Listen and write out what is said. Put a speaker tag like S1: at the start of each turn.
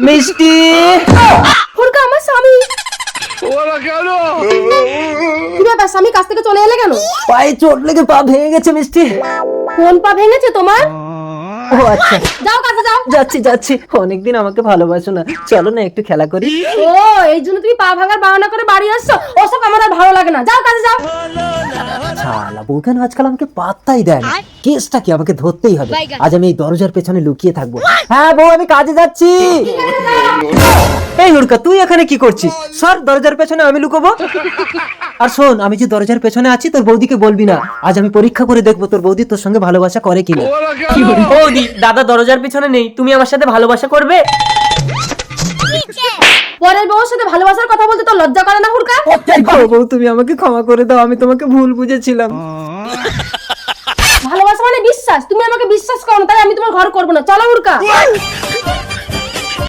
S1: মিষ্টি।
S2: হুড়কা আমার স্বামী। কি ব্যাপার স্বামী কাছ থেকে চলে এলে কেন?
S1: পায়ে চোট লেগে পা ভেঙে গেছে মিষ্টি।
S2: কোন পা ভেঙেছে তোমার?
S1: ও আচ্ছা,
S2: যাও কাজে যাও।
S1: যাচ্ছি। অনেকদিন আমাকে ভালোবাসো না, চলো না একটু খেলা করি।
S2: ও এই জন্য তুমি পা ভাঙার বাহানা করে বাড়ি আসছো? ওসব আমার আর ভালো লাগে না, যাও কাজে যাও।
S1: শালা বউ কেন আজকাল আমাকে পাত্তাই দেয় না। কেসটা কি, আমাকে ধরতেই হবে। আজ আমি এই দরজার পেছনে লুকিয়ে থাকবো। হ্যাঁ বউ, আমি কাজে যাচ্ছি। এই হুড়কা, তুই এখানে কি করছিস? সর, দরজার পেছনে আমি লুকোবো। আর শোন, আমি যে দরজার পেছনে আছি তোর বৌদিকে বলবি না। আজ আমি পরীক্ষা করে দেখবো তোর বৌদি তোর সঙ্গে ভালোবাসা করে কিনা।
S3: বৌদি, দাদা দরজার পিছনে নেই, তুমি আমার সাথে ভালোবাসা করবে?
S2: পরের বউর সাথে ভালোবাসার কথা বলতে তো লজ্জা করে না হুড়কা?
S1: ও বউ, তুমি আমাকে ক্ষমা করে দাও, আমি তোমাকে ভুল বুঝেছিলাম।
S2: ভালোবাসা মানে বিশ্বাস, তুমি আমাকে বিশ্বাস করো না, তাই আমি তোমার ঘর করবো না। চলো হুড়কা।